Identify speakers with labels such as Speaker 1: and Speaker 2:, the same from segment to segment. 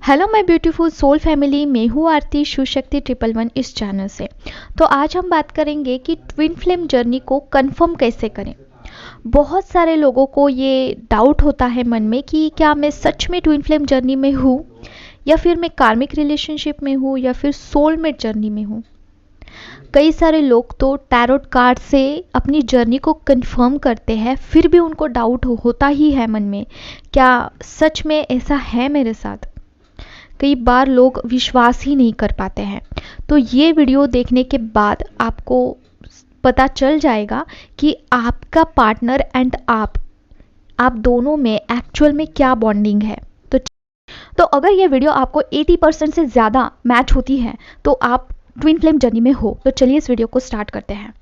Speaker 1: Hello my beautiful soul family, मैं हूँ आरती शिवशक्ति 111 इस चैनल से। तो आज हम बात करेंगे कि ट्विन फ्लेम जर्नी को कंफर्म कैसे करें। बहुत सारे लोगों को ये डाउट होता है मन में कि क्या मैं सच में ट्विन फ्लेम जर्नी में हूँ या फिर मैं कार्मिक रिलेशनशिप में हूँ या फिर सोलमेट जर्नी में हूँ। कई सारे लोग तो टैरोट कार्ड से अपनी जर्नी को कंफर्म करते हैं, फिर भी उनको डाउट होता ही है मन में, क्या सच में ऐसा है मेरे साथ। कई बार लोग विश्वास ही नहीं कर पाते हैं। तो ये वीडियो देखने के बाद आपको पता चल जाएगा कि आपका पार्टनर एंड आप दोनों में एक्चुअल में क्या बॉन्डिंग है। तो अगर ये वीडियो आपको 80% से ज़्यादा मैच होती है तो आप ट्विन फ्लेम जर्नी में हो। तो चलिए इस वीडियो को स्टार्ट करते हैं।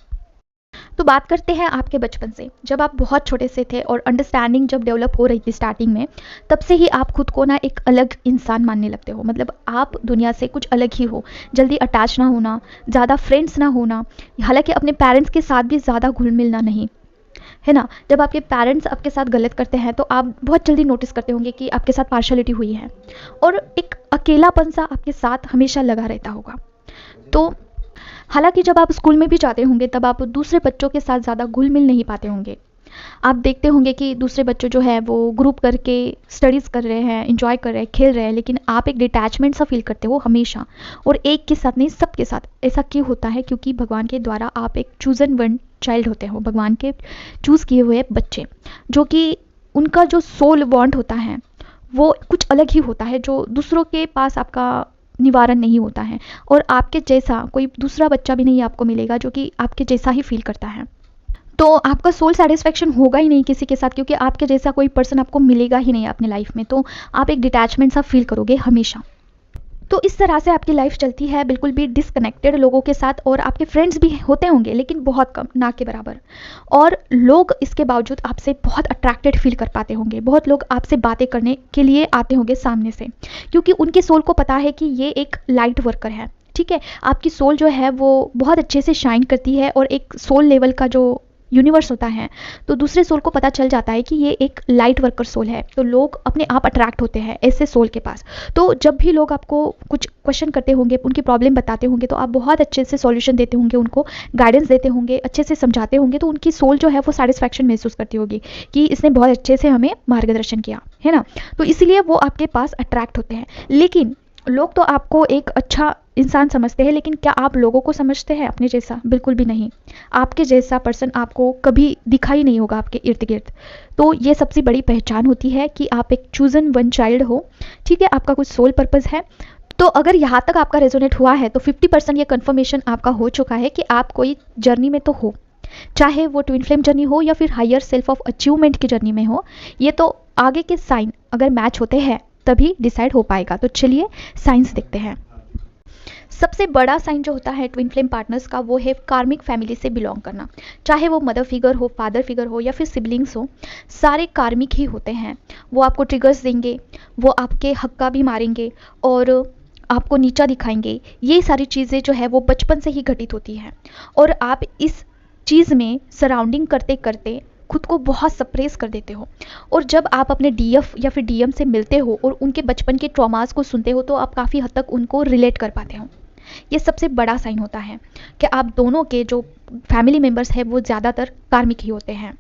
Speaker 1: तो बात करते हैं आपके बचपन से, जब आप बहुत छोटे से थे और अंडरस्टैंडिंग जब डेवलप हो रही थी स्टार्टिंग में, तब से ही आप खुद को ना एक अलग इंसान मानने लगते हो। मतलब आप दुनिया से कुछ अलग ही हो, जल्दी अटैच ना होना, ज़्यादा फ्रेंड्स ना होना, हालांकि अपने पेरेंट्स के साथ भी ज़्यादा घुल मिलना नहीं, है ना। जब आपके पेरेंट्स आपके साथ गलत करते हैं तो आप बहुत जल्दी नोटिस करते होंगे कि आपके साथ पार्शलिटी हुई है, और एक अकेलापन सा आपके साथ हमेशा लगा रहता होगा। तो हालांकि जब आप स्कूल में भी जाते होंगे तब आप दूसरे बच्चों के साथ ज़्यादा घुल मिल नहीं पाते होंगे। आप देखते होंगे कि दूसरे बच्चे जो है वो ग्रुप करके स्टडीज़ कर रहे हैं, इंजॉय कर रहे हैं, खेल रहे हैं, लेकिन आप एक डिटैचमेंट सा फील करते हो हमेशा। और एक के साथ नहीं, सबके साथ। ऐसा क्यों होता है? क्योंकि भगवान के द्वारा आप एक चूजन वन चाइल्ड होते हो, भगवान के चूज़ किए हुए बच्चे, जो कि उनका जो सोल बॉन्ड होता है वो कुछ अलग ही होता है, जो दूसरों के पास आपका निवारण नहीं होता है। और आपके जैसा कोई दूसरा बच्चा भी नहीं आपको मिलेगा जो कि आपके जैसा ही फील करता है। तो आपका सोल सेटिस्फेक्शन होगा ही नहीं किसी के साथ, क्योंकि आपके जैसा कोई पर्सन आपको मिलेगा ही नहीं अपने लाइफ में। तो आप एक डिटैचमेंट सा फील करोगे हमेशा। तो इस तरह से आपकी लाइफ चलती है, बिल्कुल भी डिसकनेक्टेड लोगों के साथ। और आपके फ्रेंड्स भी होते होंगे लेकिन बहुत कम, ना के बराबर। और लोग इसके बावजूद आपसे बहुत अट्रैक्टेड फील कर पाते होंगे। बहुत लोग आपसे बातें करने के लिए आते होंगे सामने से, क्योंकि उनके सोल को पता है कि ये एक लाइट वर्कर है। ठीक है, आपकी सोल जो है वो बहुत अच्छे से शाइन करती है, और एक सोल लेवल का जो यूनिवर्स होता है, तो दूसरे सोल को पता चल जाता है कि ये एक लाइट वर्कर सोल है। तो लोग अपने आप अट्रैक्ट होते हैं ऐसे सोल के पास। तो जब भी लोग आपको कुछ क्वेश्चन करते होंगे, उनकी प्रॉब्लम बताते होंगे, तो आप बहुत अच्छे से सॉल्यूशन देते होंगे, उनको गाइडेंस देते होंगे, अच्छे से समझाते होंगे। तो उनकी सोल जो है वो सेटिस्फैक्शन महसूस करती होगी कि इसने बहुत अच्छे से हमें मार्गदर्शन किया, है ना। तो इसलिए वो आपके पास अट्रैक्ट होते हैं। लेकिन लोग तो आपको एक अच्छा इंसान समझते हैं, लेकिन क्या आप लोगों को समझते हैं अपने जैसा? बिल्कुल भी नहीं। आपके जैसा पर्सन आपको कभी दिखा ही नहीं होगा आपके इर्द गिर्द। तो ये सबसे बड़ी पहचान होती है कि आप एक चूजन वन चाइल्ड हो। ठीक है, आपका कुछ सोल पर्पस है। तो अगर यहाँ तक आपका रेजोनेट हुआ है तो 50% ये कन्फर्मेशन आपका हो चुका है कि आप कोई जर्नी में तो हो, चाहे वो ट्विन फ्लेम जर्नी हो या फिर हायर सेल्फ ऑफ अचीवमेंट की जर्नी में हो। ये तो आगे के साइन अगर मैच होते हैं तभी डिसाइड हो पाएगा। तो चलिए साइंस देखते हैं। सबसे बड़ा साइन जो होता है ट्विन फ्लेम पार्टनर्स का, वो है कार्मिक फैमिली से बिलोंग करना। चाहे वो मदर फिगर हो, फादर फिगर हो या फिर सिबलिंग्स हो, सारे कार्मिक ही होते हैं। वो आपको ट्रिगर्स देंगे, वो आपके हक्का भी मारेंगे और आपको नीचा दिखाएंगे। ये सारी चीज़ें जो है वो बचपन से ही घटित होती हैं, और आप इस चीज़ में सराउंडिंग करते करते खुद को बहुत सप्रेस कर देते हो। और जब आप अपने डीएफ या फिर डीएम से मिलते हो और उनके बचपन के ट्रॉमास को सुनते हो, तो आप काफ़ी हद तक उनको रिलेट कर पाते हो। ये सबसे बड़ा साइन होता है कि आप दोनों के जो फैमिली मेम्बर्स हैं वो ज़्यादातर कार्मिक ही होते हैं।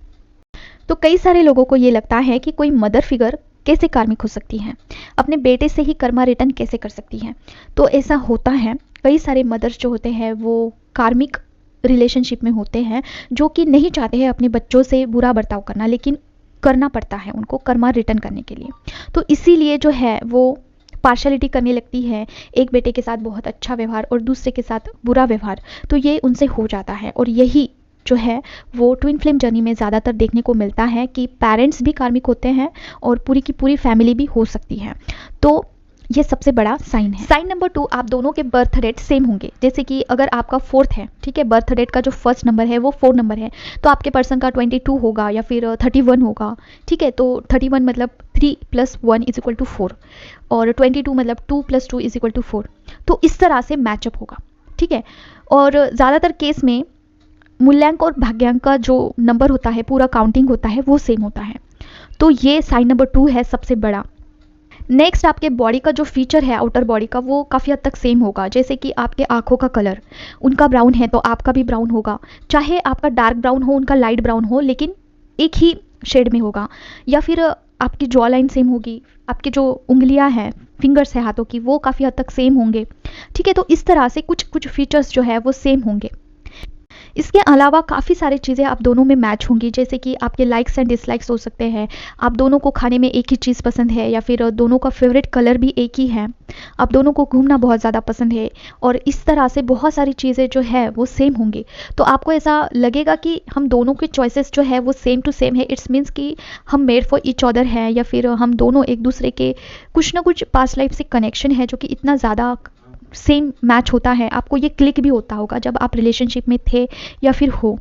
Speaker 1: तो कई सारे लोगों को ये लगता है कि कोई मदर फिगर कैसे कार्मिक हो सकती है, अपने बेटे से ही कर्मा रिटर्न कैसे कर सकती है। तो ऐसा होता है, कई सारे मदर्स जो होते हैं वो कार्मिक रिलेशनशिप में होते हैं, जो कि नहीं चाहते हैं अपने बच्चों से बुरा बर्ताव करना, लेकिन करना पड़ता है उनको कर्मा रिटर्न करने के लिए। तो इसीलिए जो है वो पार्शलिटी करने लगती है, एक बेटे के साथ बहुत अच्छा व्यवहार और दूसरे के साथ बुरा व्यवहार। तो ये उनसे हो जाता है, और यही जो है वो ट्विन फ्लेम जर्नी में ज़्यादातर देखने को मिलता है कि पेरेंट्स भी कार्मिक होते हैं और पूरी की पूरी फैमिली भी हो सकती है। तो ये सबसे बड़ा साइन है। साइन नंबर 2, आप दोनों के बर्थ डेट सेम होंगे। जैसे कि अगर आपका 4th है, ठीक है, बर्थ डेट का जो फर्स्ट नंबर है वो 4 नंबर है, तो आपके पर्सन का 22 होगा या फिर 31 होगा। ठीक है, तो 31 मतलब 3 + 1 = 4, और 22 मतलब 2 + 2 = 4। तो इस तरह से मैचअप होगा। ठीक है, और ज़्यादातर केस में मूल्यांक और भाग्यांक का जो नंबर होता है, पूरा काउंटिंग होता है, वो सेम होता है। तो ये साइन नंबर 2 है सबसे बड़ा। नेक्स्ट आपके बॉडी का जो फीचर है आउटर बॉडी का वो काफ़ी हद तक सेम होगा, जैसे कि आपके आँखों का कलर, उनका ब्राउन है तो आपका भी ब्राउन होगा, चाहे आपका डार्क ब्राउन हो उनका लाइट ब्राउन हो, लेकिन एक ही शेड में होगा। या फिर आपकी जॉ लाइन सेम होगी, आपकी जो उंगलियां हैं, फिंगर्स है हाथों की, वो काफ़ी हद तक सेम होंगे। ठीक है, तो इस तरह से कुछ कुछ फीचर्स जो है वो सेम होंगे। इसके अलावा काफ़ी सारी चीज़ें आप दोनों में मैच होंगी, जैसे कि आपके लाइक्स एंड डिसलाइक्स हो सकते हैं, आप दोनों को खाने में एक ही चीज़ पसंद है, या फिर दोनों का फेवरेट कलर भी एक ही है, आप दोनों को घूमना बहुत ज़्यादा पसंद है, और इस तरह से बहुत सारी चीज़ें जो है वो सेम होंगी। तो आपको ऐसा लगेगा कि हम दोनों के चॉइसेस जो है वो सेम टू सेम है, इट्स मीन्स कि हम मेड फॉर ईच अदर हैं, या फिर हम दोनों एक दूसरे के कुछ ना कुछ पास्ट लाइफ से कनेक्शन है जो कि इतना ज़्यादा सेम मैच होता है। आपको ये क्लिक भी होता होगा जब आप रिलेशनशिप में थे या फिर हो।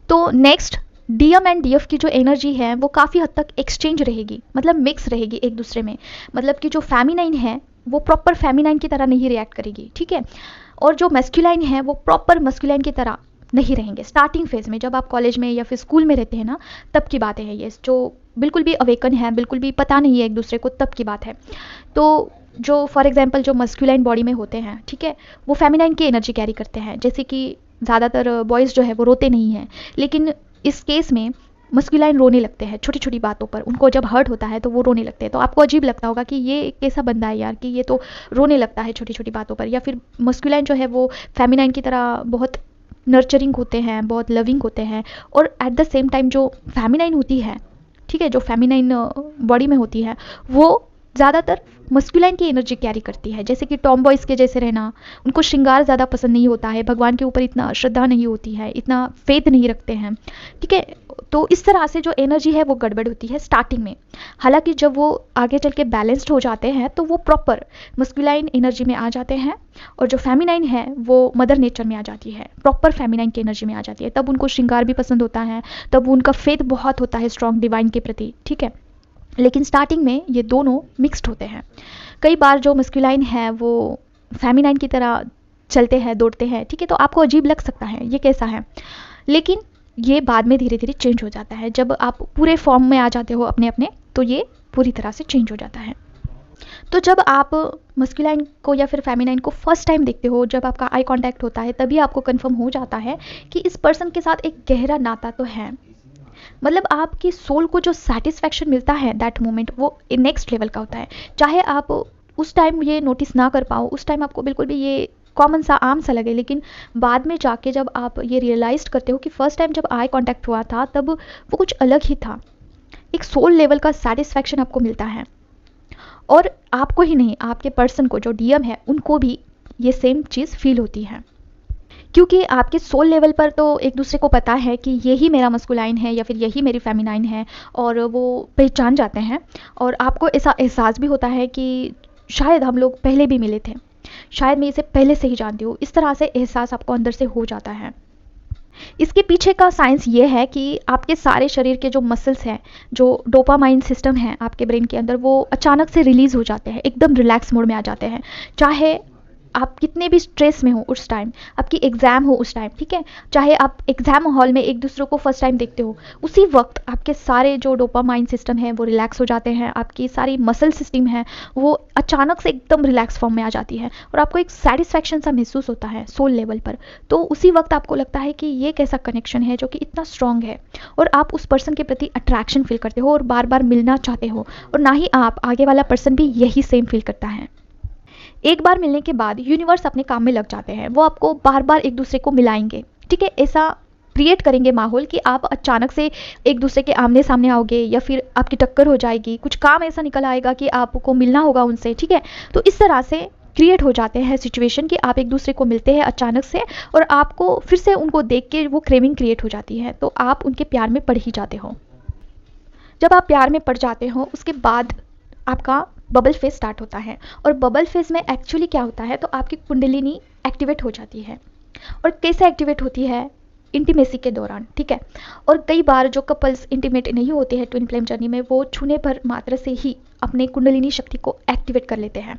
Speaker 1: तो नेक्स्ट, डीएम एंड डीएफ की जो एनर्जी है वो काफ़ी हद तक एक्सचेंज रहेगी, मतलब मिक्स रहेगी एक दूसरे में। मतलब कि जो फेमिनाइन है वो प्रॉपर फेमिनाइन की तरह नहीं रिएक्ट करेगी, ठीक है, और जो मैस्कुलाइन है वो प्रॉपर मस्कुलाइन की तरह नहीं रहेंगे। स्टार्टिंग फेज में जब आप कॉलेज में या फिर स्कूल में रहते हैं ना, तब की बातें हैं ये, जो बिल्कुल भी अवेकन है, बिल्कुल भी पता नहीं है एक दूसरे को, तब की बात है। तो जो फॉर एग्जांपल जो मस्कुलाइन बॉडी में होते हैं, ठीक है, वो फेमिनाइन की एनर्जी कैरी करते हैं। जैसे कि ज़्यादातर बॉयज़ जो है वो रोते नहीं हैं, लेकिन इस केस में मस्कुलाइन रोने लगते हैं छोटी छोटी बातों पर, उनको जब हर्ट होता है तो वो रोने लगते हैं। तो आपको अजीब लगता होगा कि ये कैसा बंदा है यार कि ये तो रोने लगता है छोटी छोटी बातों पर। या फिर मस्कुलाइन जो है वो फेमिनाइन की तरह बहुत नर्चरिंग होते हैं, बहुत लविंग होते हैं, और एट द सेम टाइम जो फेमिनाइन होती है, ठीक है, जो फेमिनाइन बॉडी में होती है वो ज़्यादातर मस्कुलाइन की एनर्जी कैरी करती है। जैसे कि टॉम बॉयज़ के जैसे रहना, उनको श्रृंगार ज़्यादा पसंद नहीं होता है, भगवान के ऊपर इतना श्रद्धा नहीं होती है, इतना फेथ नहीं रखते हैं, ठीक है। तो इस तरह से जो एनर्जी है वो गड़बड़ होती है स्टार्टिंग में। हालांकि जब वो आगे चल के बैलेंस्ड हो जाते हैं तो वो प्रॉपर मस्कुलाइन एनर्जी में आ जाते हैं, और जो फेमिनाइन है वो मदर नेचर में आ जाती है, प्रॉपर फेमिनाइन की एनर्जी में आ जाती है। तब उनको श्रृंगार भी पसंद होता है, तब उनका फेथ बहुत होता है स्ट्रॉन्ग डिवाइन के प्रति, ठीक है। लेकिन स्टार्टिंग में ये दोनों मिक्स्ड होते हैं। कई बार जो मस्कुलाइन है वो फेमिनाइन की तरह चलते हैं, दौड़ते हैं, ठीक है, तो आपको अजीब लग सकता है ये कैसा है, लेकिन ये बाद में धीरे धीरे चेंज हो जाता है। जब आप पूरे फॉर्म में आ जाते हो अपने अपने, तो ये पूरी तरह से चेंज हो जाता है। तो जब आप मस्कुलाइन को या फिर फेमिनाइन को फर्स्ट टाइम देखते हो, जब आपका आई कांटेक्ट होता है, तभी आपको कंफर्म हो जाता है कि इस पर्सन के साथ एक गहरा नाता तो है। मतलब आपकी सोल को जो सेटिस्फैक्शन मिलता है दैट मोमेंट, वो नेक्स्ट लेवल का होता है। चाहे आप उस टाइम ये नोटिस ना कर पाओ, उस टाइम आपको बिल्कुल भी ये कॉमन सा आम सा लगे, लेकिन बाद में जाके जब आप ये रियलाइज करते हो कि फर्स्ट टाइम जब आई कांटेक्ट हुआ था तब वो कुछ अलग ही था, एक सोल लेवल का सेटिस्फैक्शन आपको मिलता है। और आपको ही नहीं, आपके पर्सन को जो डीएम है उनको भी ये सेम चीज़ फील होती है, क्योंकि आपके सोल लेवल पर तो एक दूसरे को पता है कि यही मेरा मस्कुलाइन है या फिर यही मेरी फेमिनाइन है, और वो पहचान जाते हैं। और आपको ऐसा एहसास भी होता है कि शायद हम लोग पहले भी मिले थे, शायद मैं इसे पहले से ही जानती हूँ, इस तरह से एहसास आपको अंदर से हो जाता है। इसके पीछे का साइंस ये है कि आपके सारे शरीर के जो मसल्स हैं, जो डोपामाइन सिस्टम है आपके ब्रेन के अंदर, वो अचानक से रिलीज़ हो जाते हैं, एकदम रिलैक्स मोड में आ जाते हैं। चाहे आप कितने भी स्ट्रेस में हो उस टाइम, आपकी एग्ज़ाम हो उस टाइम, ठीक है, चाहे आप एग्ज़ाम हॉल में एक दूसरे को फर्स्ट टाइम देखते हो, उसी वक्त आपके सारे जो डोपामाइन सिस्टम है वो रिलैक्स हो जाते हैं, आपकी सारी मसल सिस्टम है वो अचानक से एकदम रिलैक्स फॉर्म में आ जाती है, और आपको एक सेटिस्फैक्शन सा महसूस होता है सोल लेवल पर। तो उसी वक्त आपको लगता है कि ये कैसा कनेक्शन है जो कि इतना स्ट्रॉन्ग है, और आप उस पर्सन के प्रति अट्रैक्शन फील करते हो और बार बार मिलना चाहते हो, और ना ही आप, आगे वाला पर्सन भी यही सेम फील करता है। एक बार मिलने के बाद यूनिवर्स अपने काम में लग जाते हैं, वो आपको बार बार एक दूसरे को मिलाएंगे, ठीक है, ऐसा क्रिएट करेंगे माहौल कि आप अचानक से एक दूसरे के आमने सामने आओगे, या फिर आपकी टक्कर हो जाएगी, कुछ काम ऐसा निकल आएगा कि आपको मिलना होगा उनसे, ठीक है। तो इस तरह से क्रिएट हो जाते हैं सिचुएशन कि आप एक दूसरे को मिलते हैं अचानक से, और आपको फिर से उनको देख के वो क्रेविंग क्रिएट हो जाती है, तो आप उनके प्यार में पड़ ही जाते हो। जब आप प्यार में पड़ जाते हो उसके बाद आपका बबल फेज स्टार्ट होता है, और बबल फेज में एक्चुअली क्या होता है, तो आपकी कुंडलिनी एक्टिवेट हो जाती है। और कैसे एक्टिवेट होती है, इंटीमेसी के दौरान, ठीक है। और कई बार जो कपल्स इंटीमेट नहीं होते हैं ट्विन फ्लेम जर्नी में, वो छूने पर मात्र से ही अपने कुंडलिनी शक्ति को एक्टिवेट कर लेते हैं।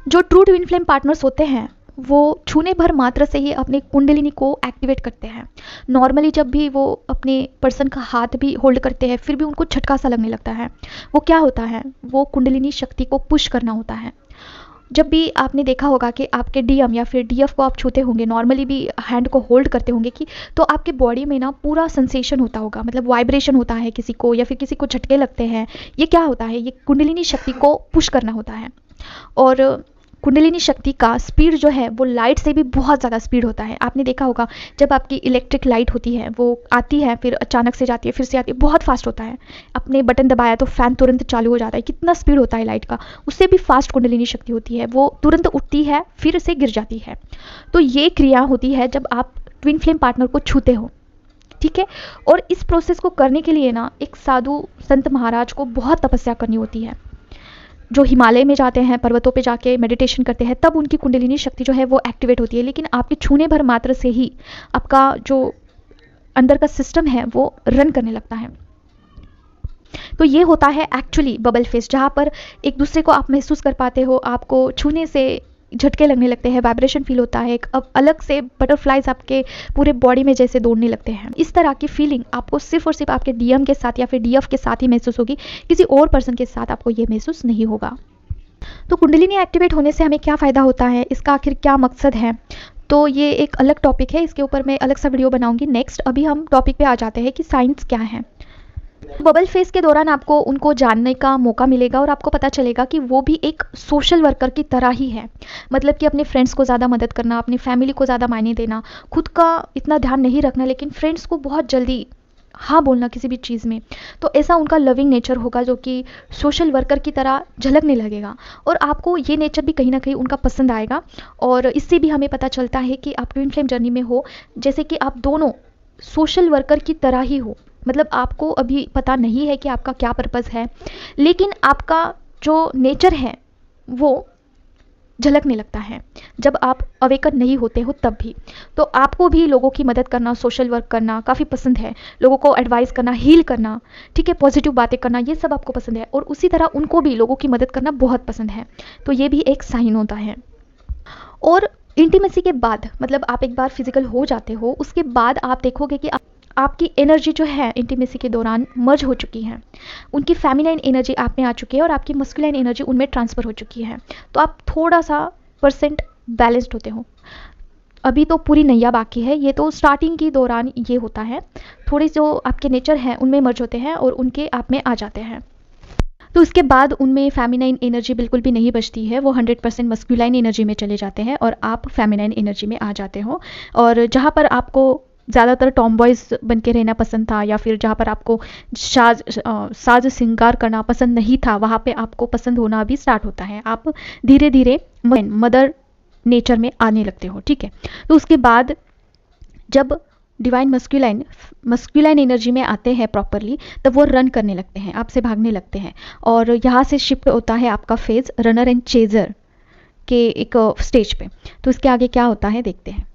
Speaker 1: जो ट्रू ट्विन फ्लेम पार्टनर्स होते हैं वो छूने भर मात्र से ही अपने कुंडलिनी को एक्टिवेट करते हैं। नॉर्मली जब भी वो अपने पर्सन का हाथ भी होल्ड करते हैं फिर भी उनको झटका सा लगने लगता है। वो क्या होता है, वो कुंडलिनी शक्ति को पुश करना होता है। जब भी आपने देखा होगा कि आपके डीएम या फिर डीएफ को आप छूते होंगे, नॉर्मली भी हैंड को होल्ड करते होंगे कि तो आपके बॉडी में ना पूरा सेंसेशन होता होगा, मतलब वाइब्रेशन होता है किसी को, या फिर किसी को झटके लगते हैं। ये क्या होता है, ये कुंडलिनी शक्ति को पुश करना होता है। और कुंडलिनी शक्ति का स्पीड जो है वो लाइट से भी बहुत ज़्यादा स्पीड होता है। आपने देखा होगा जब आपकी इलेक्ट्रिक लाइट होती है वो आती है फिर अचानक से जाती है फिर से आती है, बहुत फास्ट होता है। अपने बटन दबाया तो फैन तुरंत चालू हो जाता है, कितना स्पीड होता है लाइट का। उससे भी फास्ट कुंडलिनी शक्ति होती है, वो तुरंत उठती है फिर से गिर जाती है। तो ये क्रिया होती है जब आप ट्विन फ्लेम पार्टनर को छूते हो, ठीक है। और इस प्रोसेस को करने के लिए ना एक साधु संत महाराज को बहुत तपस्या करनी होती है। जो हिमालय में जाते हैं, पर्वतों पे जाके मेडिटेशन करते हैं, तब उनकी कुंडलिनी शक्ति जो है वो एक्टिवेट होती है। लेकिन आपके छूने भर मात्र से ही आपका जो अंदर का सिस्टम है वो रन करने लगता है। तो ये होता है एक्चुअली बबल फेस, जहाँ पर एक दूसरे को आप महसूस कर पाते हो, आपको छूने से झटके लगने लगते हैं, वाइब्रेशन फील होता है, एक अब अलग से बटरफ्लाइज आपके पूरे बॉडी में जैसे दौड़ने लगते हैं। इस तरह की फीलिंग आपको सिर्फ और सिर्फ आपके डीएम के साथ या फिर डीएफ के साथ ही महसूस होगी, किसी और पर्सन के साथ आपको ये महसूस नहीं होगा। तो कुंडलिनी एक्टिवेट होने से हमें क्या फ़ायदा होता है, इसका आखिर क्या मकसद है, तो ये एक अलग टॉपिक है, इसके ऊपर मैं अलग सा वीडियो बनाऊंगी नेक्स्ट। अभी हम टॉपिक पे आ जाते हैं कि साइंस क्या है। बबल फेस के दौरान आपको उनको जानने का मौका मिलेगा और आपको पता चलेगा कि वो भी एक सोशल वर्कर की तरह ही है। मतलब कि अपने फ्रेंड्स को ज़्यादा मदद करना, अपनी फैमिली को ज़्यादा मायने देना, खुद का इतना ध्यान नहीं रखना, लेकिन फ्रेंड्स को बहुत जल्दी हाँ बोलना किसी भी चीज़ में। तो ऐसा उनका लविंग नेचर होगा जो कि सोशल वर्कर की तरह झलकने लगेगा, और आपको ये नेचर भी कहीं ना कहीं उनका पसंद आएगा। और इससे भी हमें पता चलता है कि आप ट्विन फ्लेम जर्नी में हो, जैसे कि आप दोनों सोशल वर्कर की तरह ही हो। मतलब आपको अभी पता नहीं है कि आपका क्या पर्पज़ है, लेकिन आपका जो नेचर है वो झलकने लगता है जब आप अवेकन नहीं होते हो तब भी। तो आपको भी लोगों की मदद करना, सोशल वर्क करना काफ़ी पसंद है, लोगों को एडवाइस करना, हील करना, ठीक है, पॉजिटिव बातें करना, ये सब आपको पसंद है। और उसी तरह उनको भी लोगों की मदद करना बहुत पसंद है। तो ये भी एक साइन होता है। और इंटीमेसी के बाद, मतलब आप एक बार फिजिकल हो जाते हो, उसके बाद आप देखोगे कि आपकी एनर्जी जो है इंटीमेसी के दौरान मर्ज हो चुकी है। उनकी फेमिनाइन एनर्जी आप में आ चुकी है और आपकी मस्कुलाइन एनर्जी उनमें ट्रांसफ़र हो चुकी है। तो आप थोड़ा सा परसेंट बैलेंस्ड होते हो। अभी तो पूरी नैया बाकी है, ये तो स्टार्टिंग के दौरान ये होता है। थोड़ी जो आपके नेचर हैं उनमें मर्ज होते हैं और उनके आप में आ जाते हैं। तो इसके बाद उनमें फेमिनाइन एनर्जी बिल्कुल भी नहीं बचती है, वो 100% मस्कुलाइन एनर्जी में चले जाते हैं और आप फेमिनाइन एनर्जी में आ जाते हो। और जहाँ पर आपको ज़्यादातर टॉम बॉयज़ बन के रहना पसंद था, या फिर जहाँ पर आपको साज श्रृंगार करना पसंद नहीं था, वहाँ पे आपको पसंद होना भी स्टार्ट होता है। आप धीरे धीरे मदर नेचर में आने लगते हो, ठीक है। तो उसके बाद जब डिवाइन मस्कुलाइन एनर्जी में आते हैं प्रॉपरली, तब वो रन करने लगते हैं, आपसे भागने लगते हैं। और यहाँ से शिफ्ट होता है आपका फेज रनर एंड चेजर के एक स्टेज पे। तो इसके आगे क्या होता है देखते हैं।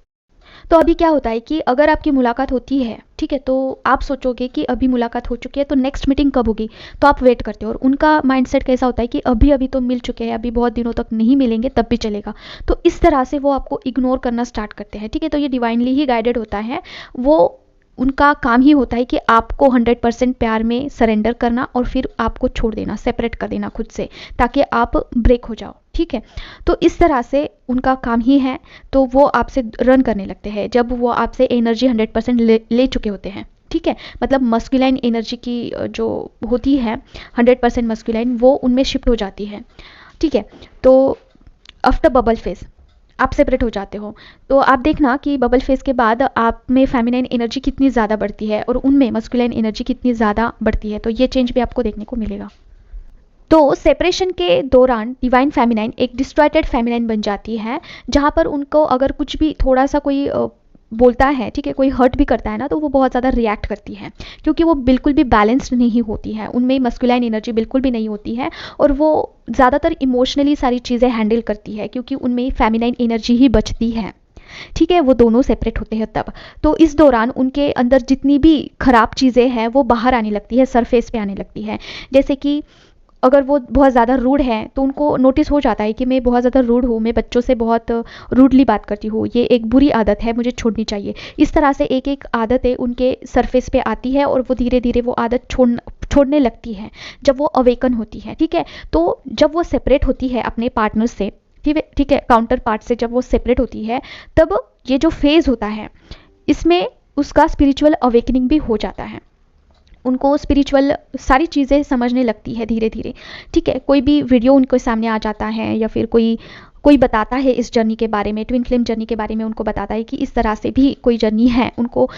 Speaker 1: तो अभी क्या होता है कि अगर आपकी मुलाकात होती है, ठीक है, तो आप सोचोगे कि अभी मुलाकात हो चुकी है तो नेक्स्ट मीटिंग कब होगी, तो आप वेट करते हो। और उनका माइंडसेट कैसा होता है कि अभी अभी तो मिल चुके हैं, अभी बहुत दिनों तक नहीं मिलेंगे तब भी चलेगा। तो इस तरह से वो आपको इग्नोर करना स्टार्ट करते हैं, ठीक है। तो ये डिवाइनली ही गाइडेड होता है। वो उनका काम ही होता है कि आपको 100% प्यार में सरेंडर करना और फिर आपको छोड़ देना, सेपरेट कर देना खुद से, ताकि आप ब्रेक हो जाओ, ठीक है। तो इस तरह से उनका काम ही है। तो वो आपसे रन करने लगते हैं जब वो आपसे एनर्जी 100% ले चुके होते हैं, ठीक है। मतलब मस्कुलाइन एनर्जी की जो होती है 100% मस्कुलाइन, वो उनमें शिफ्ट हो जाती है, ठीक है। तो आफ्टर बबल फेज आप सेपरेट हो जाते हो। तो आप देखना कि बबल फेज के बाद आप में फेमिनाइन एनर्जी कितनी ज़्यादा बढ़ती है और उनमें मस्कुलाइन एनर्जी कितनी ज़्यादा बढ़ती है। तो ये चेंज भी आपको देखने को मिलेगा। तो सेपरेशन के दौरान डिवाइन फेमिनाइन एक डिस्ट्रॉयटेड फेमिनाइन बन जाती है, जहाँ पर उनको अगर कुछ भी थोड़ा सा कोई बोलता है, ठीक है, कोई हर्ट भी करता है ना, तो वो बहुत ज़्यादा रिएक्ट करती है, क्योंकि वो बिल्कुल भी बैलेंस्ड नहीं होती है, उनमें मस्कुलाइन एनर्जी बिल्कुल भी नहीं होती है। और वो ज़्यादातर इमोशनली सारी चीज़ें हैंडल करती है, क्योंकि उनमें फेमिनाइन एनर्जी ही बचती है, ठीक है। वो दोनों सेपरेट होते हैं तब। तो इस दौरान उनके अंदर जितनी भी खराब चीज़ें हैं वो बाहर आने लगती है, सरफेस पे आने लगती है। जैसे कि अगर वो बहुत ज़्यादा रूड है तो उनको नोटिस हो जाता है कि मैं बहुत ज़्यादा रूड हूँ, मैं बच्चों से बहुत रूडली बात करती हूँ, ये एक बुरी आदत है, मुझे छोड़नी चाहिए। इस तरह से एक एक आदतें उनके सरफेस पे आती है और वो धीरे धीरे वो आदत छोड़ने लगती है जब वो अवेकन होती है। ठीक है, तो जब वो सेपरेट होती है अपने पार्टनर से, ठीक है, काउंटर पार्ट से जब वो सेपरेट होती है, तब ये जो फेज़ होता है इसमें उसका स्पिरिचुअल अवेकनिंग भी हो जाता है। उनको स्पिरिचुअल सारी चीज़ें समझने लगती है धीरे धीरे। ठीक है, कोई भी वीडियो उनके सामने आ जाता है या फिर कोई कोई बताता है इस जर्नी के बारे में, ट्विन फ्लेम जर्नी के बारे में उनको बताता है कि इस तरह से भी कोई जर्नी है। उनको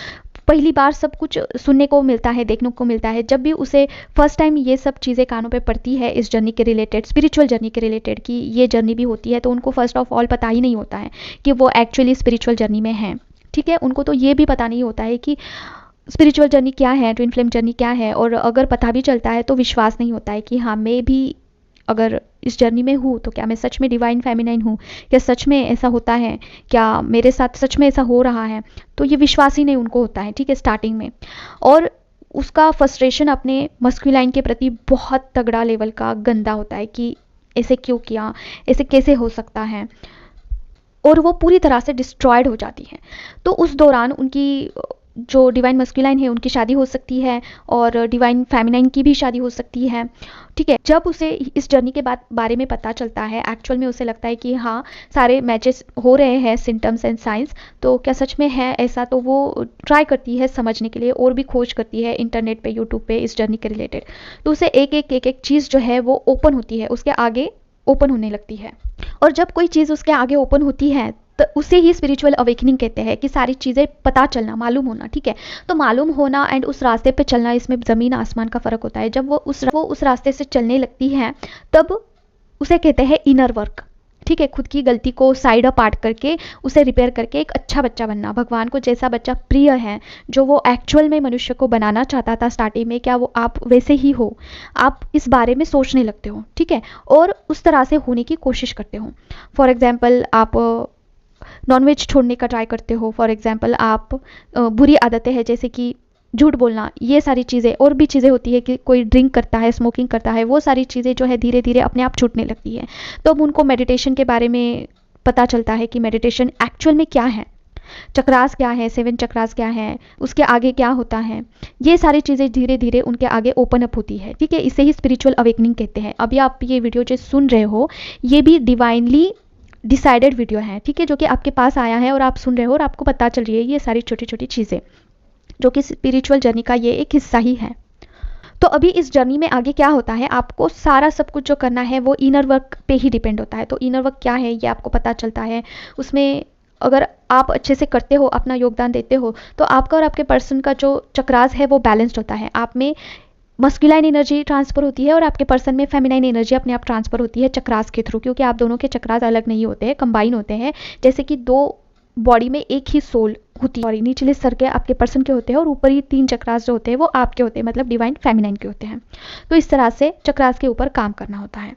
Speaker 1: पहली बार सब कुछ सुनने को मिलता है, देखने को मिलता है। जब भी उसे फर्स्ट टाइम ये सब चीज़ें कानों पे पड़ती है इस जर्नी के रिलेटेड, स्पिरिचुअल जर्नी के रिलेटेड, कि ये जर्नी भी होती है, तो उनको फर्स्ट ऑफ ऑल पता ही नहीं होता है कि वो एक्चुअली स्पिरिचुअल जर्नी में है। ठीक है, उनको तो ये भी पता नहीं होता है कि स्पिरिचुअल जर्नी क्या है, ट्विन फ्लेम जर्नी क्या है। और अगर पता भी चलता है तो विश्वास नहीं होता है कि हाँ, मैं भी अगर इस जर्नी में हूँ तो क्या मैं सच में डिवाइन फेमिनाइन हूँ, क्या सच में ऐसा होता है, क्या मेरे साथ सच में ऐसा हो रहा है। तो ये विश्वास ही नहीं उनको होता है। ठीक है, स्टार्टिंग में। और उसका फ्रस्ट्रेशन अपने मस्कुलाइन के प्रति बहुत तगड़ा लेवल का गंदा होता है कि ऐसे क्यों किया, ऐसे कैसे हो सकता है, और वो पूरी तरह से डिस्ट्रॉयड हो जाती है। तो उस दौरान उनकी जो डिवाइन मस्कुलाइन है उनकी शादी हो सकती है और डिवाइन फेमिनाइन की भी शादी हो सकती है। ठीक है, जब उसे इस जर्नी के बारे में पता चलता है, एक्चुअल में उसे लगता है कि हाँ, सारे मैचेस हो रहे हैं, सिम्टम्स एंड साइंस, तो क्या सच में है ऐसा। तो वो ट्राई करती है समझने के लिए और भी खोज करती है इंटरनेट पे, यूट्यूब पे इस जर्नी के रिलेटेड। तो उसे एक एक चीज़ जो है वो ओपन होती है, उसके आगे ओपन होने लगती है। और जब कोई चीज़ उसके आगे ओपन होती है तो उसे ही स्पिरिचुअल अवेकनिंग कहते हैं, कि सारी चीज़ें पता चलना, मालूम होना। ठीक है, तो मालूम होना एंड उस रास्ते पे चलना, इसमें ज़मीन आसमान का फ़र्क होता है। जब वो उस रास्ते से चलने लगती है तब उसे कहते हैं इनर वर्क। ठीक है, खुद की गलती को साइड अपार्ट करके उसे रिपेयर करके एक अच्छा बच्चा बनना, भगवान को जैसा बच्चा प्रिय है, जो वो एक्चुअल में मनुष्य को बनाना चाहता था स्टार्टिंग में, क्या वो आप वैसे ही हो, आप इस बारे में सोचने लगते हो। ठीक है, और उस तरह से होने की कोशिश करते हो। फॉर एग्जाम्पल, आप नॉनवेज छोड़ने का ट्राई करते हो। फॉर एग्जाम्पल, आप बुरी आदतें हैं जैसे कि झूठ बोलना, ये सारी चीज़ें, और भी चीज़ें होती है कि कोई ड्रिंक करता है, स्मोकिंग करता है, वो सारी चीज़ें जो है धीरे धीरे अपने आप छूटने लगती है। तो अब उनको मेडिटेशन के बारे में पता चलता है कि मेडिटेशन एक्चुअल में क्या है, चक्रास क्या है, 7 चक्रास क्या है, उसके आगे क्या होता है। ये सारी चीज़ें धीरे धीरे उनके आगे ओपन अप होती है। ठीक है, इसे ही स्पिरिचुअल अवेकनिंग कहते हैं। अभी आप ये वीडियो जो सुन रहे हो, ये भी डिवाइनली डिसाइडेड वीडियो है। ठीक है, जो कि आपके पास आया है और आप सुन रहे हो और आपको पता चल रही है ये सारी छोटी छोटी चीज़ें, जो कि स्पिरिचुअल जर्नी का ये एक हिस्सा ही है। तो अभी इस जर्नी में आगे क्या होता है, आपको सारा सब कुछ जो करना है वो इनर वर्क पे ही डिपेंड होता है। तो इनर वर्क क्या है ये आपको पता चलता है। उसमें अगर आप अच्छे से करते हो, अपना योगदान देते हो, तो आपका और आपके पर्सन का जो चक्रास है वो बैलेंस्ड होता है। आप में मस्कुलाइन एनर्जी ट्रांसफर होती है और आपके पर्सन में फेमिनाइन एनर्जी अपने आप ट्रांसफर होती है चक्रास के थ्रू, क्योंकि आप दोनों के चक्रास अलग नहीं होते हैं, कंबाइन होते हैं। जैसे कि 2 बॉडी में एक ही सोल होती है, और निचले सर के आपके पर्सन के होते हैं और ऊपर ही 3 चक्रास जो होते हैं वो आपके होते हैं, मतलब डिवाइन फेमिनाइन के होते हैं। तो इस तरह से चक्रास के ऊपर काम करना होता है।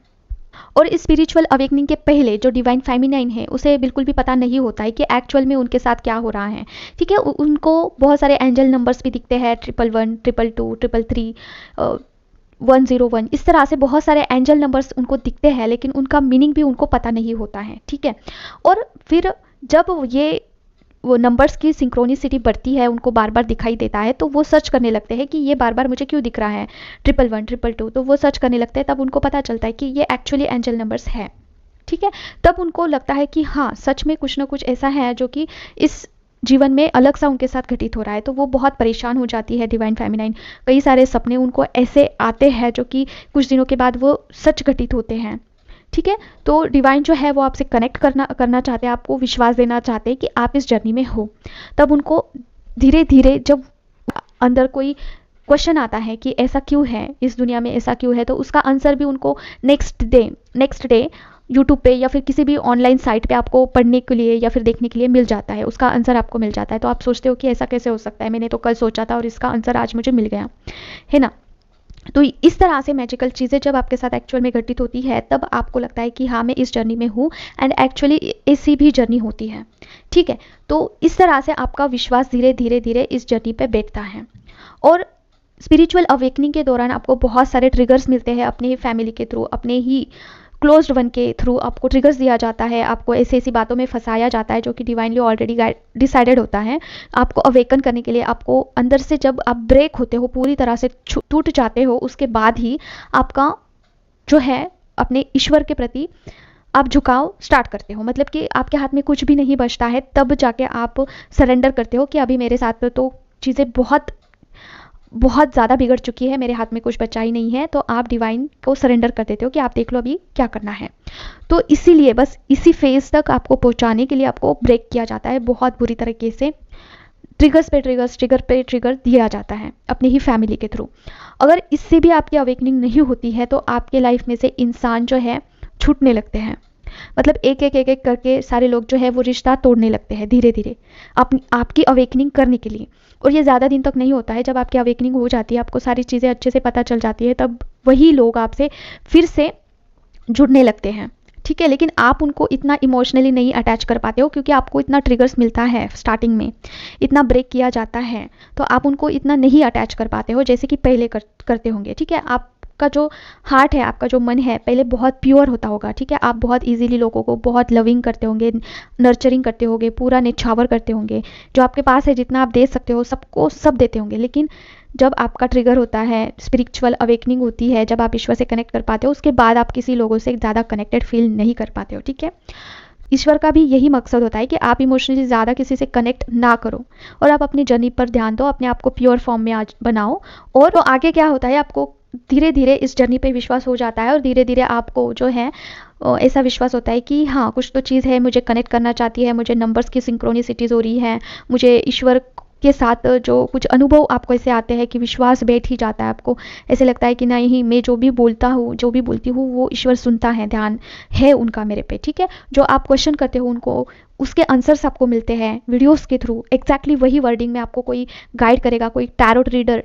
Speaker 1: और इस स्पिरिचुअल अवेकनिंग के पहले जो डिवाइन फेमिनाइन है उसे बिल्कुल भी पता नहीं होता है कि एक्चुअल में उनके साथ क्या हो रहा है। ठीक है, उनको बहुत सारे एंजल नंबर्स भी दिखते हैं, 111, 222, 333, 101, इस तरह से बहुत सारे एंजल नंबर्स उनको दिखते हैं, लेकिन उनका मीनिंग भी उनको पता नहीं होता है। ठीक है, और फिर जब वो नंबर्स की सिंक्रोनिसिटी बढ़ती है, उनको बार बार दिखाई देता है, तो वो सर्च करने लगते हैं कि ये बार बार मुझे क्यों दिख रहा है, 111, 222, तो वो सर्च करने लगते हैं। तब उनको पता चलता है कि ये एक्चुअली एंजल नंबर्स है। ठीक है, तब उनको लगता है कि हाँ, सच में कुछ ना कुछ ऐसा है जो कि इस जीवन में अलग सा उनके साथ घटित हो रहा है। तो वो बहुत परेशान हो जाती है डिवाइन फेमिनाइन। कई सारे सपने उनको ऐसे आते हैं जो कि कुछ दिनों के बाद वो सच घटित होते हैं। ठीक है, तो डिवाइन जो है वो आपसे कनेक्ट करना चाहते हैं, आपको विश्वास देना चाहते हैं कि आप इस जर्नी में हो। तब उनको धीरे धीरे जब अंदर कोई क्वेश्चन आता है कि ऐसा क्यों है, इस दुनिया में ऐसा क्यों है, तो उसका आंसर भी उनको नेक्स्ट डे यूट्यूब पे या फिर किसी भी ऑनलाइन साइट पे आपको पढ़ने के लिए या फिर देखने के लिए मिल जाता है, उसका आंसर आपको मिल जाता है। तो आप सोचते हो कि ऐसा कैसे हो सकता है, मैंने तो कल सोचा था और इसका आंसर आज मुझे मिल गया, है ना। तो इस तरह से मैजिकल चीज़ें जब आपके साथ एक्चुअल में घटित होती है, तब आपको लगता है कि हाँ, मैं इस जर्नी में हूँ, एंड एक्चुअली ऐसी भी जर्नी होती है। ठीक है, तो इस तरह से आपका विश्वास धीरे धीरे धीरे इस जर्नी पे बैठता है। और स्पिरिचुअल अवेकनिंग के दौरान आपको बहुत सारे ट्रिगर्स मिलते हैं, अपने ही फैमिली के थ्रू, अपने ही क्लोज्ड वन के थ्रू आपको ट्रिगर्स दिया जाता है, आपको ऐसी ऐसी बातों में फंसाया जाता है जो कि डिवाइनली ऑलरेडी डिसाइडेड होता है आपको अवेकन करने के लिए। आपको अंदर से जब आप ब्रेक होते हो, पूरी तरह से टूट जाते हो, उसके बाद ही आपका जो है अपने ईश्वर के प्रति आप झुकाव स्टार्ट करते हो। मतलब कि आपके हाथ में कुछ भी नहीं बचता है, तब जाके आप सरेंडर करते हो कि अभी मेरे साथ तो चीज़ें बहुत बहुत ज़्यादा बिगड़ चुकी है, मेरे हाथ में कुछ बचा ही नहीं है, तो आप डिवाइन को सरेंडर कर देते हो कि आप देख लो अभी क्या करना है। तो इसीलिए बस इसी फेज तक आपको पहुंचाने के लिए आपको ब्रेक किया जाता है, बहुत बुरी तरीके से ट्रिगर्स पे ट्रिगर्स, ट्रिगर पे ट्रिगर दिया जाता है अपनी ही फैमिली के थ्रू। अगर इससे भी आपकी अवेकनिंग नहीं होती है तो आपके लाइफ में से इंसान जो है छूटने लगते हैं। मतलब एक एक एक एक करके सारे लोग जो है वो रिश्ता तोड़ने लगते हैं धीरे धीरे आपकी अवेकनिंग करने के लिए। और ये ज़्यादा दिन तक नहीं होता है, जब आपकी अवेकनिंग हो जाती है, आपको सारी चीज़ें अच्छे से पता चल जाती है, तब वही लोग आपसे फिर से जुड़ने लगते हैं। ठीक है, लेकिन आप उनको इतना इमोशनली नहीं अटैच कर पाते हो, क्योंकि आपको इतना ट्रिगर्स मिलता है स्टार्टिंग में, इतना ब्रेक किया जाता है, तो आप उनको इतना नहीं अटैच कर पाते हो जैसे कि पहले करते होंगे। ठीक है, आपका जो हार्ट है, आपका जो मन है, पहले बहुत प्योर होता होगा। ठीक है, आप बहुत इजीली लोगों को बहुत लविंग करते होंगे, नर्चरिंग करते होंगे, पूरा निछावर करते होंगे, जो आपके पास है जितना आप दे सकते हो सबको सब देते होंगे। लेकिन जब आपका ट्रिगर होता है, स्पिरिचुअल अवेकनिंग होती है, जब आप ईश्वर से कनेक्ट कर पाते हो, उसके बाद आप किसी लोगों से ज़्यादा कनेक्टेड फील नहीं कर पाते हो। ठीक है, ईश्वर का भी यही मकसद होता है कि आप इमोशनली ज़्यादा किसी से कनेक्ट ना करो और आप अपनी जर्नी पर ध्यान दो, अपने आप को प्योर फॉर्म में आज बनाओ। और तो आगे क्या होता है, आपको धीरे धीरे इस जर्नी पे विश्वास हो जाता है और धीरे धीरे आपको जो है ऐसा विश्वास होता है कि हाँ, कुछ तो चीज़ है, मुझे कनेक्ट करना चाहती है, मुझे नंबर्स की सिंक्रोनिसिटीज़ हो रही है, मुझे ईश्वर के साथ जो कुछ अनुभव आपको ऐसे आते हैं कि विश्वास बैठ ही जाता है। आपको ऐसे लगता है कि नहीं, मैं जो भी बोलता हूँ, जो भी बोलती हूँ, वो ईश्वर सुनता है, ध्यान है उनका मेरे पे। ठीक है, जो आप क्वेश्चन करते हो उनको, उसके आंसर्स आपको मिलते हैं वीडियोस के थ्रू, एग्जैक्टली वही वर्डिंग में आपको कोई गाइड करेगा, कोई टैरोट रीडर,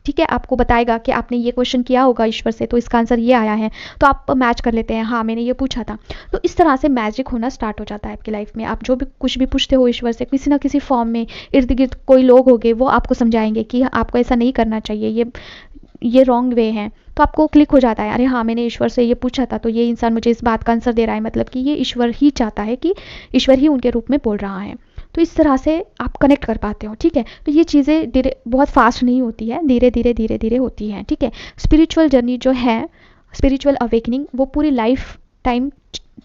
Speaker 1: ठीक है, आपको बताएगा कि आपने ये क्वेश्चन किया होगा ईश्वर से, तो इसका आंसर ये आया है, तो आप मैच कर लेते हैं, हाँ मैंने ये पूछा था। तो इस तरह से मैजिक होना स्टार्ट हो जाता है आपकी लाइफ में। आप जो भी कुछ भी पूछते हो ईश्वर से, किसी ना किसी फॉर्म में, इर्द गिर्द कोई लोग होंगे, वो आपको समझाएंगे कि आपको ऐसा नहीं करना चाहिए, ये रॉन्ग वे है। तो आपको क्लिक हो जाता है, अरे हाँ मैंने ईश्वर से ये पूछा था, तो ये इंसान मुझे इस बात का आंसर दे रहा है, मतलब कि ये ईश्वर ही चाहता है, कि ईश्वर ही उनके रूप में बोल रहा है। तो इस तरह से आप कनेक्ट कर पाते हो। ठीक है, तो ये चीज़ें धीरे, बहुत फास्ट नहीं होती है, धीरे धीरे होती है। ठीक है, स्पिरिचुअल जर्नी जो है, स्पिरिचुअल अवेकनिंग, वो पूरी लाइफ टाइम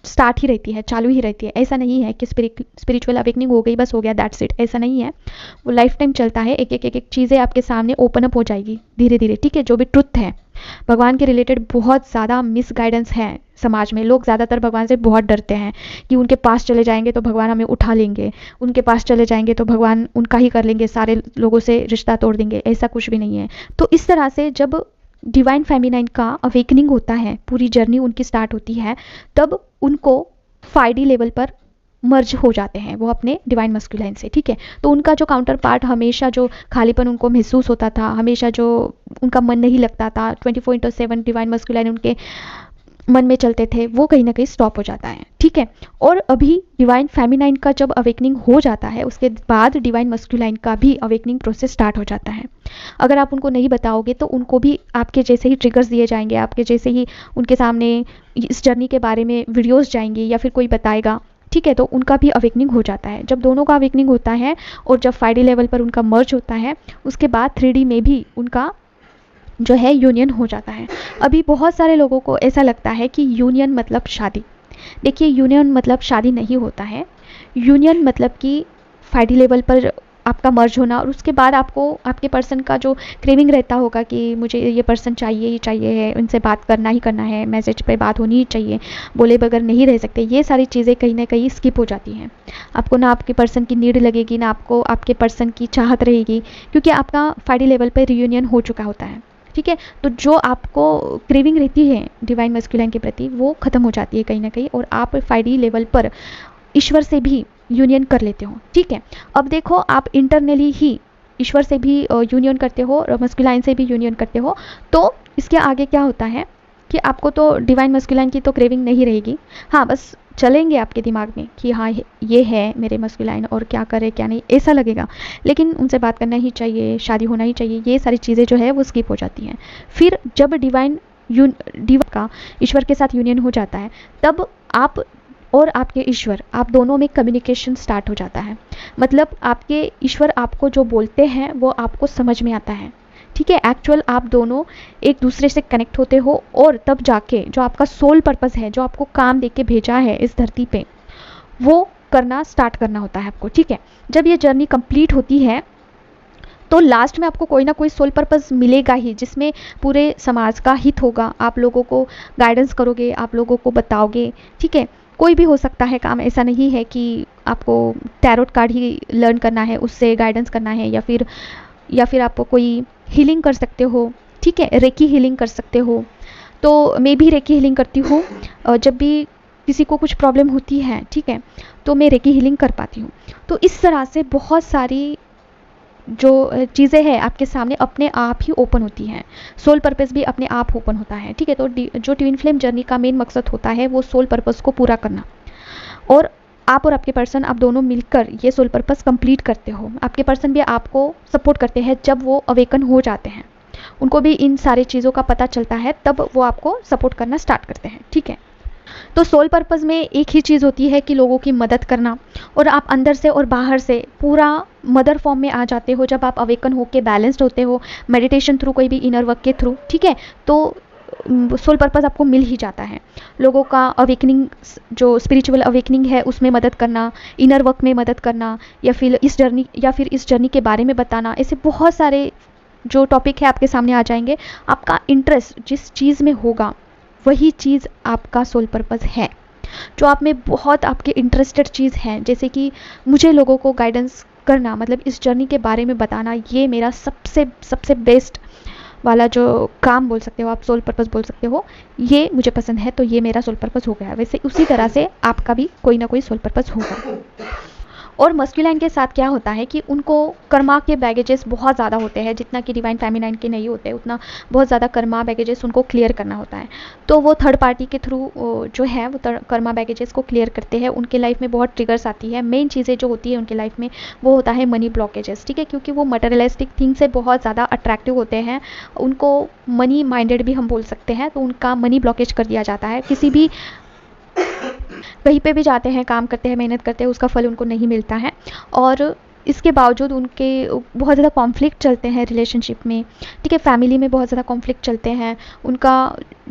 Speaker 1: स्टार्ट ही रहती है, चालू ही रहती है। ऐसा नहीं है कि स्पिरिचुअल अवेकनिंग हो गई बस हो गया, दैट्स इट, ऐसा नहीं है। वो लाइफ टाइम चलता है, एक एक चीज़ें आपके सामने ओपन अप हो जाएगी धीरे धीरे। ठीक है, जो भी ट्रुथ है भगवान के रिलेटेड, बहुत ज़्यादा मिसगाइडेंस है समाज में। लोग ज़्यादातर भगवान से बहुत डरते हैं कि उनके पास चले जाएंगे तो भगवान हमें उठा लेंगे, उनके पास चले जाएंगे तो भगवान उनका ही कर लेंगे, सारे लोगों से रिश्ता तोड़ देंगे। ऐसा कुछ भी नहीं है। तो इस तरह से जब डिवाइन फेमिनाइन का अवेकनिंग होता है, पूरी जर्नी उनकी स्टार्ट होती है, तब उनको 5D लेवल पर मर्ज हो जाते हैं वो अपने डिवाइन मस्कुलाइन से। ठीक है, तो उनका जो काउंटर पार्ट, हमेशा जो खालीपन उनको महसूस होता था, हमेशा जो उनका मन नहीं लगता था, 24/7 डिवाइन मस्कुलाइन उनके मन में चलते थे, वो कहीं ना कहीं स्टॉप हो जाता है। ठीक है, और अभी डिवाइन फेमिनाइन का जब अवेकनिंग हो जाता है, उसके बाद डिवाइन मस्कुलाइन का भी अवेकनिंग प्रोसेस स्टार्ट हो जाता है। अगर आप उनको नहीं बताओगे तो उनको भी आपके जैसे ही ट्रिगर्स दिए जाएंगे, आपके जैसे ही उनके सामने इस जर्नी के बारे में वीडियोस जाएंगी या फिर कोई बताएगा। ठीक है, तो उनका भी अवेकनिंग हो जाता है। जब दोनों का अवेकनिंग होता है और जब 5D लेवल पर उनका मर्ज होता है, उसके बाद 3D में भी उनका जो है यूनियन हो जाता है। अभी बहुत सारे लोगों को ऐसा लगता है कि यूनियन मतलब शादी। देखिए, यूनियन मतलब शादी नहीं होता है। यूनियन मतलब कि 5D लेवल पर आपका मर्ज होना, और उसके बाद आपको आपके पर्सन का जो क्रेविंग रहता होगा कि मुझे ये पर्सन चाहिए ही चाहिए है, उनसे बात करना ही करना है, मैसेज पे बात होनी ही चाहिए, बोले बगैर नहीं रह सकते, ये सारी चीज़ें कहीं ना कहीं स्किप हो जाती हैं। आपको ना आपके पर्सन की नीड लगेगी, ना आपको आपके पर्सन की चाहत रहेगी, क्योंकि आपका 5D लेवल पर रियूनियन हो चुका होता है। ठीक है, तो जो आपको क्रेविंग रहती है डिवाइन मस्कुलाइन के प्रति, वो ख़त्म हो जाती है कहीं ना कहीं, और आप 5D लेवल पर ईश्वर से भी यूनियन कर लेते हो। ठीक है, अब देखो, आप इंटरनली ही ईश्वर से भी यूनियन करते हो और मस्कुलाइन से भी यूनियन करते हो, तो इसके आगे क्या होता है कि आपको तो डिवाइन मस्कुलाइन की तो क्रेविंग नहीं रहेगी। हाँ, बस चलेंगे आपके दिमाग में कि हाँ ये है मेरे मस्कुलाइन और क्या करे क्या नहीं, ऐसा लगेगा। लेकिन उनसे बात करना ही चाहिए, शादी होना ही चाहिए, ये सारी चीज़ें जो है वो स्किप हो जाती हैं। फिर जब डिवाइन का ईश्वर के साथ यूनियन हो जाता है, तब आप और आपके ईश्वर, आप दोनों में कम्युनिकेशन स्टार्ट हो जाता है। मतलब आपके ईश्वर आपको जो बोलते हैं वो आपको समझ में आता है, ठीक है। एक्चुअल आप दोनों एक दूसरे से कनेक्ट होते हो और तब जाके जो आपका सोल पर्पस है, जो आपको काम दे के भेजा है इस धरती पे, वो करना स्टार्ट करना होता है आपको, ठीक है। जब ये जर्नी कंप्लीट होती है तो लास्ट में आपको कोई ना कोई सोल पर्पस मिलेगा ही, जिसमें पूरे समाज का हित होगा। आप लोगों को गाइडेंस करोगे, आप लोगों को बताओगे, ठीक है। कोई भी हो सकता है काम, ऐसा नहीं है कि आपको टैरोट कार्ड ही लर्न करना है, उससे गाइडेंस करना है, या फिर आप कोई हीलिंग कर सकते हो, ठीक है। रेकी हीलिंग कर सकते हो। तो मैं भी रेकी हीलिंग करती हूँ। जब भी किसी को कुछ प्रॉब्लम होती है, ठीक है, तो मैं रेकी हीलिंग कर पाती हूँ। तो इस तरह से बहुत सारी जो चीज़ें हैं आपके सामने अपने आप ही ओपन होती हैं। सोल पर्पस भी अपने आप ओपन होता है, ठीक है। तो जो ट्विन फ्लेम जर्नी का मेन मकसद होता है वो सोल पर्पस को पूरा करना, और आप और आपके पर्सन, आप दोनों मिलकर ये सोल पर्पस कंप्लीट करते हो। आपके पर्सन भी आपको सपोर्ट करते हैं जब वो अवेकन हो जाते हैं, उनको भी इन सारी चीज़ों का पता चलता है, तब वो आपको सपोर्ट करना स्टार्ट करते हैं, ठीक है। तो सोल पर्पस में एक ही चीज़ होती है कि लोगों की मदद करना, और आप अंदर से और बाहर से पूरा मदर फॉर्म में आ जाते हो जब आप अवेकन होके बैलेंस्ड होते हो, मेडिटेशन थ्रू, कोई भी इनर वर्क के थ्रू, ठीक है। तो सोल पर्पस आपको मिल ही जाता है। लोगों का अवेकनिंग, जो स्पिरिचुअल अवेकनिंग है उसमें मदद करना, इनर वर्क में मदद करना, या फिर इस जर्नी के बारे में बताना, ऐसे बहुत सारे जो टॉपिक है आपके सामने आ जाएंगे। आपका इंटरेस्ट जिस चीज़ में होगा वही चीज़ आपका सोल पर्पस है। जो आप में बहुत आपके इंटरेस्टेड चीज़ है, जैसे कि मुझे लोगों को गाइडेंस करना, मतलब इस जर्नी के बारे में बताना, ये मेरा सबसे बेस्ट वाला जो काम बोल सकते हो आप, सोल पर्पस बोल सकते हो, ये मुझे पसंद है, तो ये मेरा सोल पर्पस हो गया। वैसे उसी तरह से आपका भी कोई ना कोई सोल पर्पस होगा। और मस्कुलाइन के साथ क्या होता है कि उनको कर्मा के बैगेजेस बहुत ज़्यादा होते हैं, जितना कि डिवाइन फेमिनाइन के नहीं होते, उतना बहुत ज़्यादा कर्मा बैगेजेस उनको क्लियर करना होता है। तो वो थर्ड पार्टी के थ्रू जो है वो कर्मा बैगेजेस को क्लियर करते हैं। उनके लाइफ में बहुत ट्रिगर्स आती है। मेन चीज़ें जो होती है उनके लाइफ में वो होता है मनी ब्लॉकेजेस, ठीक है, क्योंकि वो मटेरियलिस्टिक थिंग से बहुत ज़्यादा अट्रैक्टिव होते हैं। उनको मनी माइंडेड भी हम बोल सकते हैं, तो उनका मनी ब्लॉकेज कर दिया जाता है। किसी भी कहीं पे भी जाते हैं, काम करते हैं, मेहनत करते हैं, उसका फल उनको नहीं मिलता है। और इसके बावजूद उनके बहुत ज़्यादा कॉन्फ्लिक्ट चलते हैं रिलेशनशिप में, ठीक है, फैमिली में बहुत ज़्यादा कॉन्फ्लिक्ट चलते हैं। उनका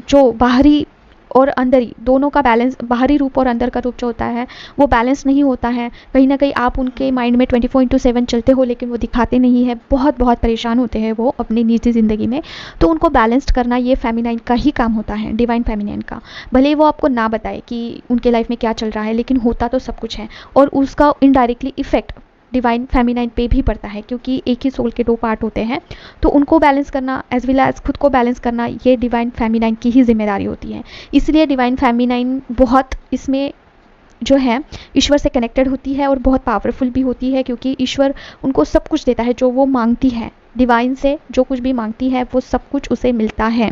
Speaker 1: जो बाहरी और अंदरी दोनों का बैलेंस, बाहरी रूप और अंदर का रूप जो होता है वो बैलेंस नहीं होता है। कहीं ना कहीं आप उनके माइंड में 24/7 चलते हो, लेकिन वो दिखाते नहीं है। बहुत परेशान होते हैं वो अपनी निजी ज़िंदगी में। तो उनको बैलेंस्ड करना ये फेमिनाइन का ही काम होता है, डिवाइन फेमिनाइन का। भले ही वो आपको ना बताए कि उनके लाइफ में क्या चल रहा है, लेकिन होता तो सब कुछ है, और उसका इनडायरेक्टली इफेक्ट डिवाइन फेमिनाइन पे भी पड़ता है, क्योंकि एक ही सोल के दो पार्ट होते हैं। तो उनको बैलेंस करना एज वेल एज खुद को बैलेंस करना, ये डिवाइन फेमिनाइन की ही जिम्मेदारी होती है। इसलिए डिवाइन फेमिनाइन बहुत इसमें जो है ईश्वर से कनेक्टेड होती है और बहुत पावरफुल भी होती है, क्योंकि ईश्वर उनको सब कुछ देता है जो वो मांगती है। डिवाइन से जो कुछ भी मांगती है वो सब कुछ उसे मिलता है।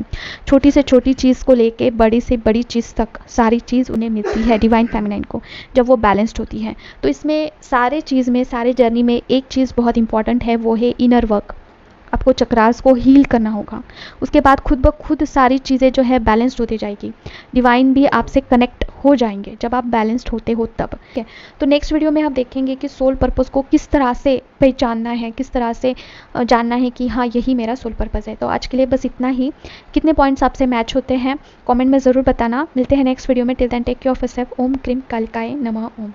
Speaker 1: छोटी से छोटी चीज़ को लेके बड़ी से बड़ी चीज़ तक सारी चीज़ उन्हें मिलती है डिवाइन फेमिनाइन को, जब वो बैलेंस्ड होती है। तो इसमें सारे चीज़ में, सारे जर्नी में एक चीज़ बहुत इंपॉर्टेंट है, वो है इनर वर्क। आपको चक्रास को हील करना होगा। उसके बाद खुद ब खुद सारी चीज़ें जो है बैलेंस्ड होती जाएगी। डिवाइन भी आपसे कनेक्ट हो जाएंगे जब आप बैलेंस्ड होते हो तब, ठीक है। तो नेक्स्ट वीडियो में हम देखेंगे कि सोल पर्पस को किस तरह से पहचानना है, किस तरह से जानना है कि हाँ यही मेरा सोल पर्पस है। तो आज के लिए बस इतना ही। कितने पॉइंट्स आपसे मैच होते हैं कमेंट में ज़रूर बताना। मिलते हैं नेक्स्ट वीडियो में। Till then take care of yourself. ओम क्रीम कालिकाय नमः। ओम।